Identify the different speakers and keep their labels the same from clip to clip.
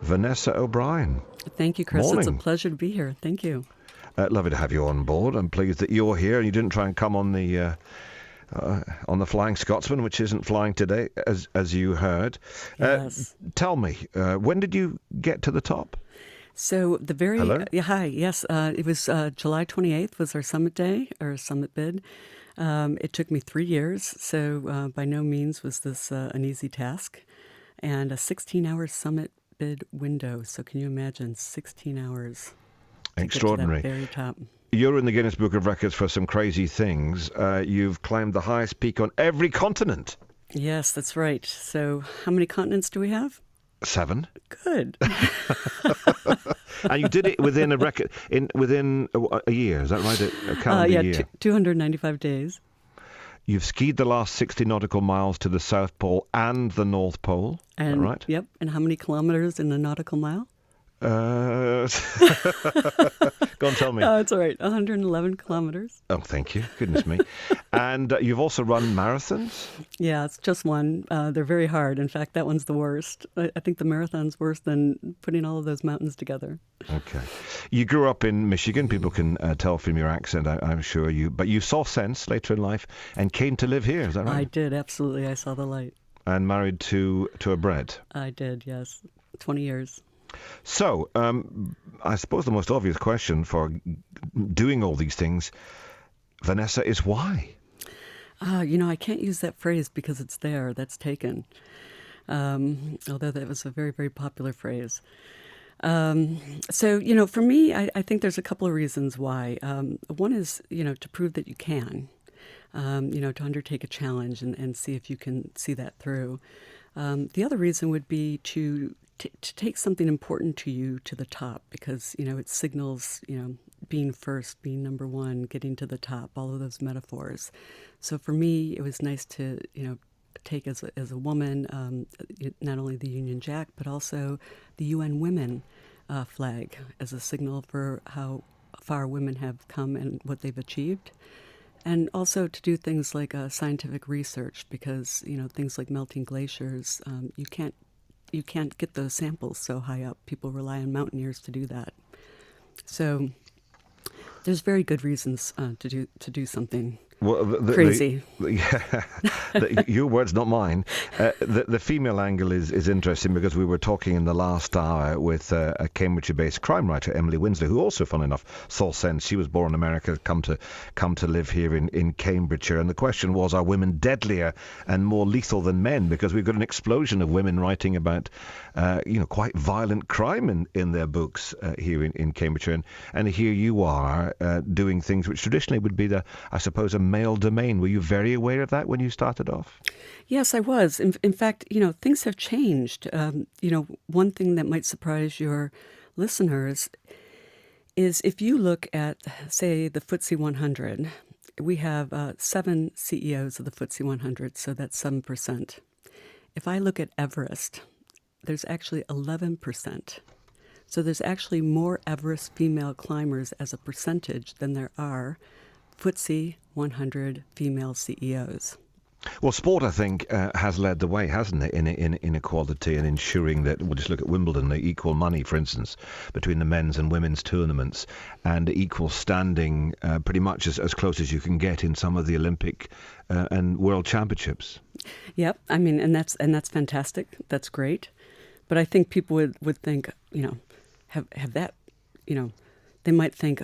Speaker 1: Vanessa O'Brien.
Speaker 2: Thank you, Chris.
Speaker 1: Morning.
Speaker 2: It's a pleasure to be here. Thank you.
Speaker 1: Lovely to have you on board. I'm pleased that you're here and you didn't try and come on the Flying Scotsman, which isn't flying today, as you heard.
Speaker 2: Yes.
Speaker 1: Tell me, when did you get to the top?
Speaker 2: So the very
Speaker 1: Hello?
Speaker 2: hi, yes, it was July 28th was our summit day or summit bid. It took me 3 years, so by no means was this an easy task, and a 16-hour summit bid window. So can you imagine 16 hours?
Speaker 1: Extraordinary.
Speaker 2: To get to that very top.
Speaker 1: You're in the Guinness Book of Records for some crazy things. You've climbed the highest peak on every continent.
Speaker 2: Yes, that's right. So how many continents do we have?
Speaker 1: 7.
Speaker 2: Good.
Speaker 1: And you did it within within a year, is that right? A calendar year.
Speaker 2: 295 days.
Speaker 1: You've skied the last 60 nautical miles to the South Pole and the North Pole, is that right?
Speaker 2: Yep. And how many kilometers in a nautical mile?
Speaker 1: Go on, tell me.
Speaker 2: It's all right. 111 kilometers.
Speaker 1: Oh, thank you. Goodness me. And you've also run marathons?
Speaker 2: Yeah, it's just one. They're very hard. In fact, that one's the worst. I think the marathon's worse than putting all of those mountains together.
Speaker 1: Okay. You grew up in Michigan. People can tell from your accent, I'm sure. But you saw sense later in life and came to live here. Is that right?
Speaker 2: I did, absolutely. I saw the light.
Speaker 1: And married to a Brit?
Speaker 2: I did, yes. 20 years.
Speaker 1: So, I suppose the most obvious question for doing all these things, Vanessa, is why?
Speaker 2: I can't use that phrase because it's there. That's taken. Although that was a very, very popular phrase. So, for me, I think there's a couple of reasons why. One is, to prove that you can, to undertake a challenge and see if you can see that through. The other reason would be to take something important to you to the top because, it signals, being first, being number one, getting to the top, all of those metaphors. So for me, it was nice to, take as a woman, not only the Union Jack, but also the UN Women flag as a signal for how far women have come and what they've achieved. And also to do things like scientific research because, things like melting glaciers, you can't get those samples so high up. People rely on mountaineers to do that. So there's very good reasons to do something crazy.
Speaker 1: Your words, not mine. The female angle is interesting because we were talking in the last hour with a Cambridge-based crime writer, Emily Winslow, who also, funnily enough, saw sense. She was born in America, come to live here in Cambridgeshire. And the question was, are women deadlier and more lethal than men? Because we've got an explosion of women writing about, quite violent crime in their books here in Cambridgeshire. And here you are doing things which traditionally would be I suppose, a male domain. Were you very aware of that when you started off?
Speaker 2: Yes, I was. In fact, things have changed. One thing that might surprise your listeners is if you look at, say, the FTSE 100, we have 7 CEOs of the FTSE 100, so that's 7%. If I look at Everest, there's actually 11%. So there's actually more Everest female climbers as a percentage than there are FTSE 100 female CEOs.
Speaker 1: Well, sport, I think, has led the way, hasn't it, in inequality and ensuring that, we'll just look at Wimbledon, the equal money, for instance, between the men's and women's tournaments, and equal standing pretty much as close as you can get in some of the Olympic and World Championships.
Speaker 2: Yep, I mean, and that's fantastic. That's great. But I think people would think, have that, they might think,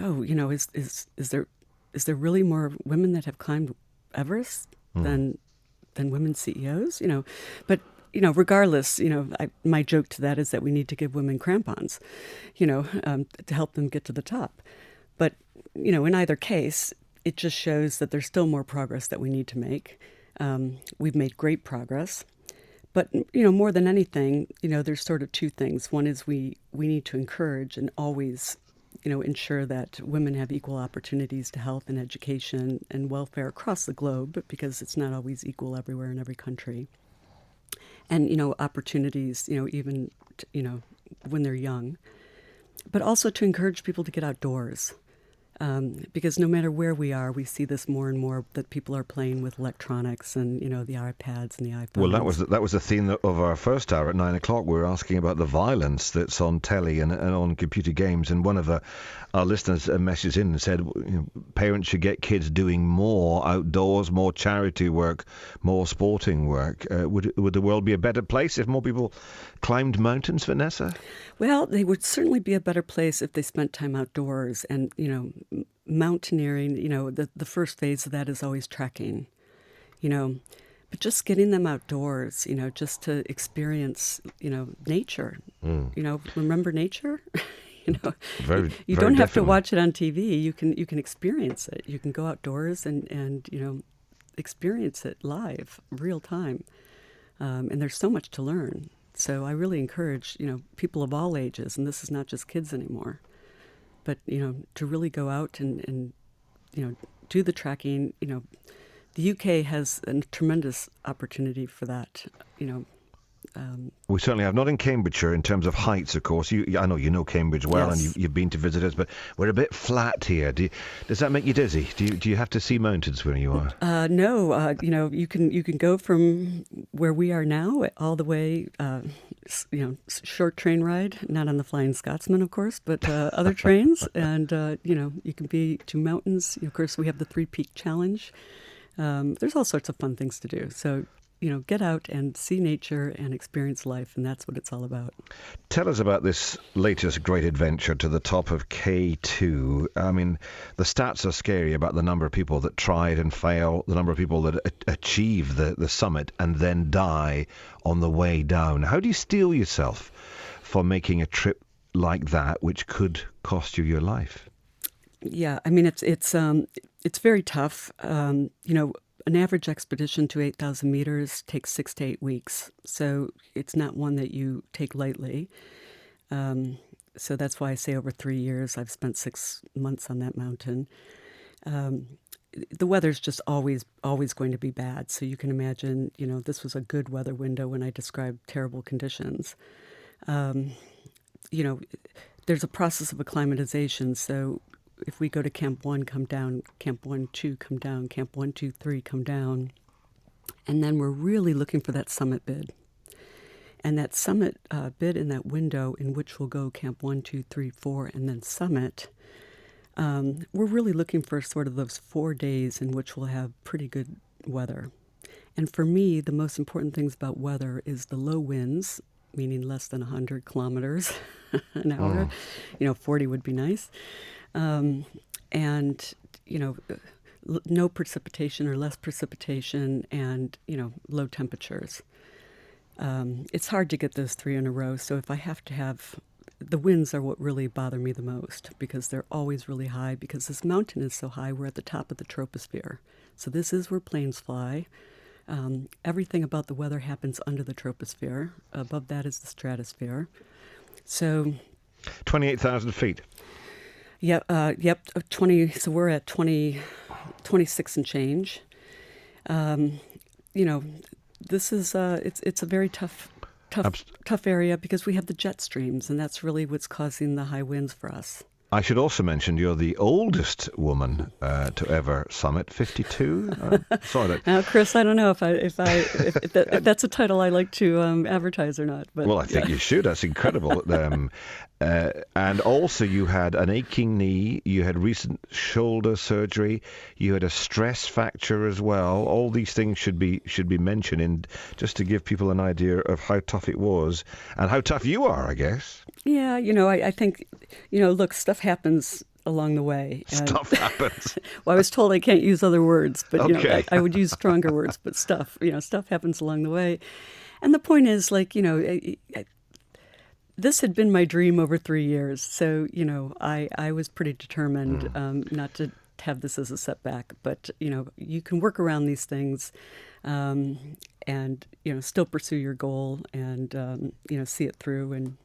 Speaker 2: is there really more women that have climbed Everest than women CEOs? But regardless, my joke to that is that we need to give women crampons, to help them get to the top. But in either case, it just shows that there's still more progress that we need to make. We've made great progress, but more than anything, there's sort of two things. One is we need to encourage and always ensure that women have equal opportunities to health and education and welfare across the globe, because it's not always equal everywhere in every country. And, opportunities, even, when they're young. But also to encourage people to get outdoors. Because no matter where we are, we see this more and more that people are playing with electronics and the iPads and the
Speaker 1: Well,
Speaker 2: iPhones.
Speaker 1: that was the theme of our first hour at 9 o'clock. We were asking about the violence that's on telly and on computer games. And one of our listeners messaged in and said, parents should get kids doing more outdoors, more charity work, more sporting work. Would the world be a better place if more people climbed mountains, Vanessa?
Speaker 2: Well, they would certainly be a better place if they spent time outdoors. And, mountaineering, the first phase of that is always trekking, but just getting them outdoors, just to experience, nature, remember nature?
Speaker 1: Very,
Speaker 2: you
Speaker 1: very
Speaker 2: don't have to
Speaker 1: definitely.
Speaker 2: watch it on TV. You can experience it. You can go outdoors and experience it live, real time. And there's so much to learn. So I really encourage, people of all ages, and this is not just kids anymore, but, to really go out and do the trekking. The UK has a tremendous opportunity for that,
Speaker 1: We certainly have. Not in Cambridgeshire in terms of heights, of course. I know you know Cambridge well, and
Speaker 2: Yes.
Speaker 1: you've been to visit us, but we're a bit flat here. Does that make you dizzy? Do you have to see mountains where you are?
Speaker 2: No, you can go from where we are now all the way, short train ride, not on the Flying Scotsman, of course, but other trains, and you can be to mountains. Of course, we have the Three Peak Challenge. There's all sorts of fun things to do. So get out and see nature and experience life, and that's what it's all about.
Speaker 1: Tell us about this latest great adventure to the top of K2. I mean, the stats are scary about the number of people that tried and fail, the number of people that achieve the summit and then die on the way down. How do you steel yourself for making a trip like that, which could cost you your life?
Speaker 2: Yeah, I mean it's very tough. An average expedition to 8,000 meters takes 6 to 8 weeks, so it's not one that you take lightly. So that's why I say over 3 years. I've spent 6 months on that mountain. The weather's just always going to be bad. So you can imagine, this was a good weather window when I described terrible conditions. There's a process of acclimatization. So if we go to Camp 1, come down, Camp 1, 2, come down, Camp 1, 2, 3, come down. And then we're really looking for that summit bid. And that summit bid in that window in which we'll go Camp 1, 2, 3, 4, and then summit, we're really looking for sort of those 4 days in which we'll have pretty good weather. And for me, the most important things about weather is the low winds, meaning less than 100 kilometers an hour. 40 would be nice. And, no precipitation or less precipitation and, low temperatures. It's hard to get those 3 in a row. So if I have to have, the winds are what really bother me the most because they're always really high because this mountain is so high. We're at the top of the troposphere. So this is where planes fly. Everything about the weather happens under the troposphere. Above that is the stratosphere. So
Speaker 1: 28,000 feet.
Speaker 2: Yep, 20. So we're at 26 and change. This is it's a very tough area because we have the jet streams, and that's really what's causing the high winds for us.
Speaker 1: I should also mention you're the oldest woman to ever summit, 52. Sorry.
Speaker 2: Now, Chris, I don't know if that's a title I like to advertise or not. But
Speaker 1: Well, I think you should. That's incredible. And also, you had an aching knee. You had recent shoulder surgery. You had a stress fracture as well. All these things should be mentioned, just to give people an idea of how tough it was and how tough you are, I guess.
Speaker 2: Yeah, I think, look, stuff happens along the way. And,
Speaker 1: Stuff happens.
Speaker 2: well, I was told I can't use other words, but
Speaker 1: Okay.
Speaker 2: I would use stronger words. But stuff happens along the way. And the point is, this had been my dream over 3 years. So, I was pretty determined not to have this as a setback. But, you can work around these things and, still pursue your goal and, see it through. And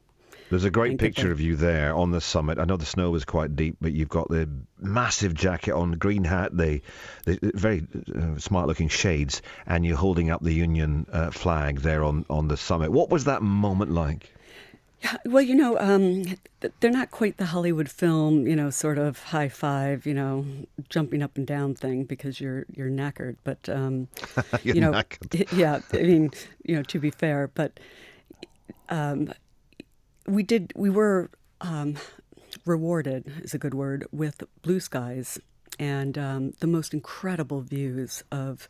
Speaker 1: There's a great
Speaker 2: and get
Speaker 1: picture
Speaker 2: there.
Speaker 1: of you there on the summit. I know the snow was quite deep, but you've got the massive jacket on, the green hat, the very smart-looking shades, and you're holding up the Union flag there on the summit. What was that moment like?
Speaker 2: Yeah, well, they're not quite the Hollywood film, sort of high five, jumping up and down thing because you're knackered. But
Speaker 1: You're
Speaker 2: you know,
Speaker 1: knackered.
Speaker 2: yeah, I mean, to be fair, but um, we were rewarded is a good word with blue skies and the most incredible views of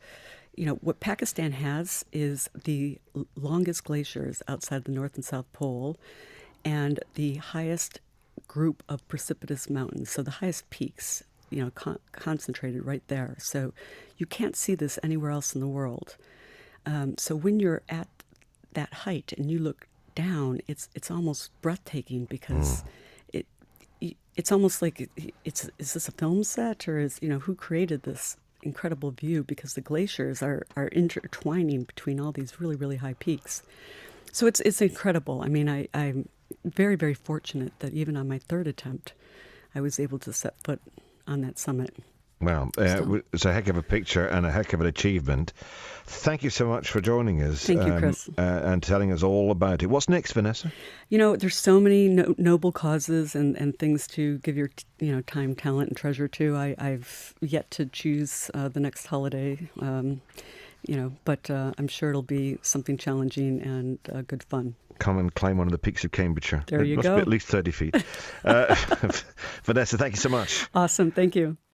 Speaker 2: what Pakistan has is the longest glaciers outside the North and South Pole and the highest group of precipitous mountains, so the highest peaks, concentrated right there. So you can't see this anywhere else in the world. So when you're at that height and you look down, it's almost breathtaking because it it's almost like is this a film set or is who created this incredible view because the glaciers are intertwining between all these really really high peaks. So it's incredible. I mean, I'm very very fortunate that even on my third attempt, I was able to set foot on that summit.
Speaker 1: Well,
Speaker 2: So
Speaker 1: it's a heck of a picture and a heck of an achievement. Thank you so much for joining us
Speaker 2: thank you, Chris.
Speaker 1: and telling us all about it. What's next, Vanessa?
Speaker 2: There's so many noble causes and things to give your time, talent, and treasure to. I've yet to choose the next holiday, but I'm sure it'll be something challenging and good fun.
Speaker 1: Come and climb one of the peaks of Cambridgeshire.
Speaker 2: There
Speaker 1: It
Speaker 2: you
Speaker 1: must
Speaker 2: go.
Speaker 1: be at least 30 feet. Uh, Vanessa, thank you so much.
Speaker 2: Awesome. Thank you.